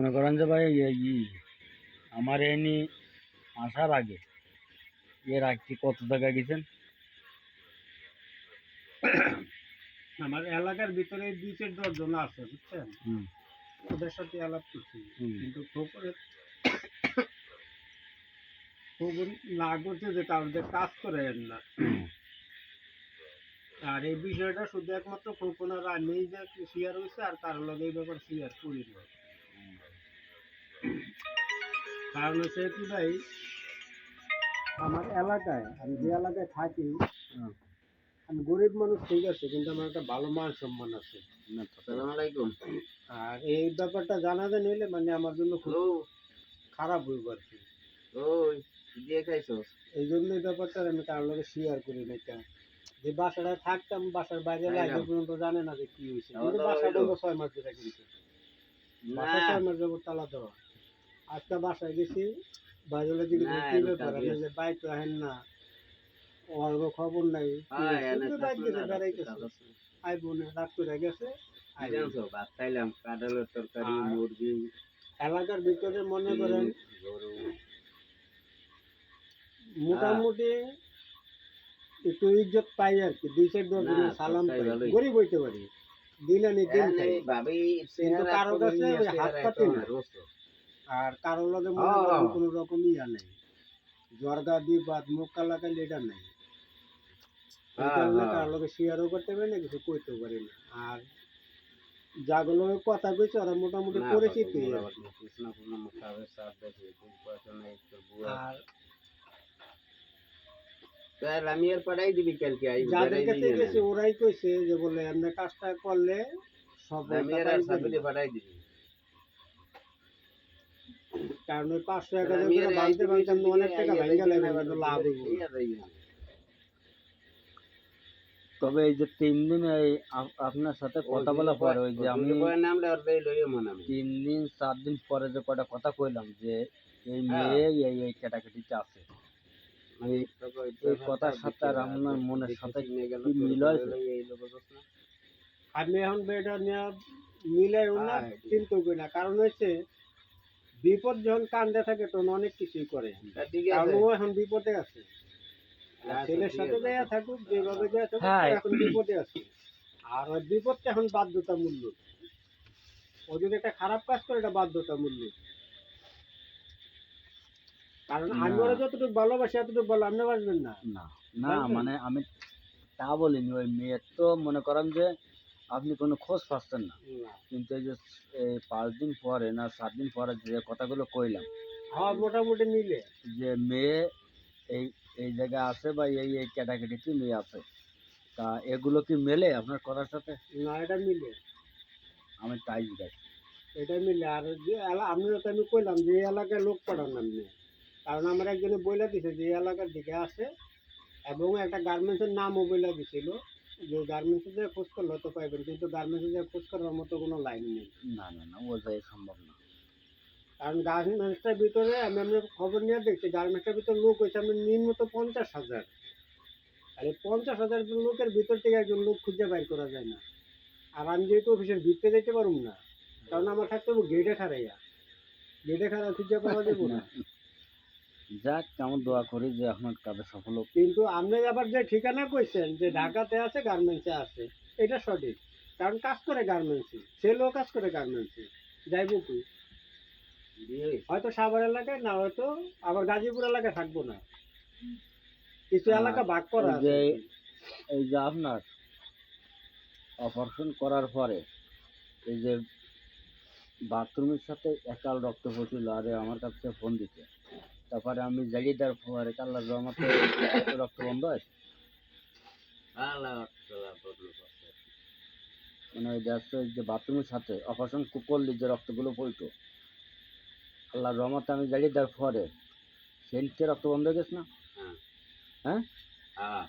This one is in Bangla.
মনে করেন যে ভাই আমার এনি আসার আগে এর আগে কি কত জায়গায় গেছেন? আমার এলাকার ভিতরে 2-4 জন আছে, বুঝছেন? ওদের সাথে আলাপ করছি, কিন্তু খবর না করছে যে কারোর কাজ করেন না। আর এই বিষয়টা শুধু একমাত্র খোকনার আমি যে শেয়ার হয়েছে, আর কারোর লগে এই ব্যাপার শেয়ার করি না। কারণ হচ্ছে কি ভাই, আমার এলাকায়, আমি যে এলাকায় থাকি, আমি গরিব মানুষ ঠিক আছে, কিন্তু আমার একটা ভালো মান সম্মান আছে। আর এই ব্যাপারটা জানাতে নিলে মানে আমার জন্য খুব খারাপ হইব আর কি। এই জন্য এই ব্যাপারটা আমি কারোর লগে শেয়ার করি না। যে বাসাটা থাকতাম, বাসার বাইরে লাগে পর্যন্ত জানে না যে কি হয়েছে, কিন্তু বাসাটা 6 মাস ধরে কিন্তু বাসা 6 মাস যাবত তালা দেওয়া। আজকে বাসায় গেছি, বাইরে দিকে কি ব্যাপার, আপনি যে বাইরে আহেন না, ওর খবর নাই, আইব না, রাত করে গেছে। এলাকার ভিতরে মনে করেন মোটামুটি একটু ইজ্জত পাই আর কি, 2-4 জন সালাম পাই, গরিব হইতে পারি, দিন আনি দিন খাই, কিন্তু কারো কাছে হাত পাতি না। আর কারোর লগে মনে করেন কোনো রকম ইয়া নেই, জর্গা বিবাদ মুখ কালা কালি এটা নাই। এই কারণে কারোর লগে শেয়ারও করতে পারি না, কিছু কইতেও পারি না। আর যাগুলো কথা কইছে ওরা মোটামুটি পরিচিত। আর আমি আর পাঠাই দিবি কালকে, যাদের কাছে গেছে ওরাই কইছে যে বলে এমনি কাজটা করলে সব পাঠাই দিবি। কারণ ওই 500-1000 টাকা বাঁধতে বাঁধতে অনেক টাকা ভাঙা লাগবে, লাভ হইব। তবে এই যে 3 দিন এই আপনার সাথে কথা বলার পরে, ওই যে আমি 3 দিন 4 দিন পরে যে কটা কথা কইলাম যে এই মেয়ে এই ক্যাটাগরিতে আছে, এই কথার সাথে আর আপনার মনের সাথে কি মিল হয়েছে? আমি এখন এটা নিয়ে মিলাইও না, চিন্তা করি না। কারণ হচ্ছে বিপদ যখন কান্দে থাকে তখন অনেক কিছুই করে, কারণ ও এখন বিপদে আছে। ছেলের সাথে দেয়া থাকুক, যেভাবে দেয়া থাকুক, এখন বিপদে আছে। আর ওই বিপদটা এখন বাধ্যতামূলক। ও যদি একটা খারাপ কাজ করে, এটা বাধ্যতামূলক। কারণ আমি ওরা যতটুকু ভালোবাসি এতটুকু ভালো আপনি বাসবেন না। না মানে আমি তা বলিনি, ওই মেয়ের তো মনে করেন যে আপনি কোনো খোঁজ পাচ্ছেন না, কিন্তু এই যে 5 দিন পরে না 7 দিন পরে যে কথাগুলো কইলাম, হ্যাঁ মোটামুটি মিলে যে মেয়ে এই এই জায়গায় আছে বা এই ক্যাটাগরিতে মেয়ে আছে, তা এগুলো কি মেলে আপনার কথার সাথে? না, এটা মিলে। আমি তাই জিজ্ঞাসা, এটা মিলে। আর যে আমি কইলাম যে এই এলাকায় লোক পাঠান আপনি, কারণ আমার একজনে বইলা দিছে যে এই এলাকার দিকে আসে, এবং একটা গার্মেন্টসের নামও বইলা দিছিল যে গার্মেন্টসে যে খোঁজ করলে হয়তো পাইবেন, কিন্তু গার্মেন্টসে যে খোঁজ করার মতো কোনো লাইন নেই। না ও যাই সম্ভব না। কারণ গার্মেন্টসটার ভিতরে আমি খবর নিয়ে দেখছি, গার্মেন্টসটার ভিতরে লোক হয়েছে আমি নিম্নত 50,000। আর এই 50,000 লোকের ভিতর থেকে একজন লোক খুঁজে বাইর করা যায় না। আর আমি যেহেতু অফিসের ভিতরে যেতে পারুম না, কারণ আমার থাকতে হবে গেটে খারাইয়া, গেটে খারাপ খুঁজে পাওয়া যাবো না। যাক, কেমন দোয়া করি যে আপনার কাজে সফল হোক। কিন্তু আপনি আবার যে ঠিকানা কইছেন যে ঢাকাতে আছে, গার্মেন্টসে আছে, এটা সঠিক। কারণ কাজ করে গার্মেন্টসে, ছেলেও কাজ করে গার্মেন্টসে, যাইব কি হয়তো সাভার এলাকায়, না হয়তো আবার গাজীপুর এলাকায় থাকবো না, কিছু এলাকা ভাগ করা আছে। এই যে আপনার অপারেশন করার পরে এই যে বাথরুমের সাথে একাল রক্ত পড়ছিল, আরে আমার কাছে ফোন দিতে, তারপরে আমি জাগিয়ে দেওয়ার পরে কাল্লার জমাতে রক্ত বন্ধ হয়, মানে ওই যে বাথরুমের সাথে অপারেশন করলে যে রক্তগুলো পড়তো, আল্লাহ রহমতে আমি জাগিয়ে দেওয়ার পরে সেন্টে রক্ত বন্ধ হয়ে গেছে না? হ্যাঁ হ্যাঁ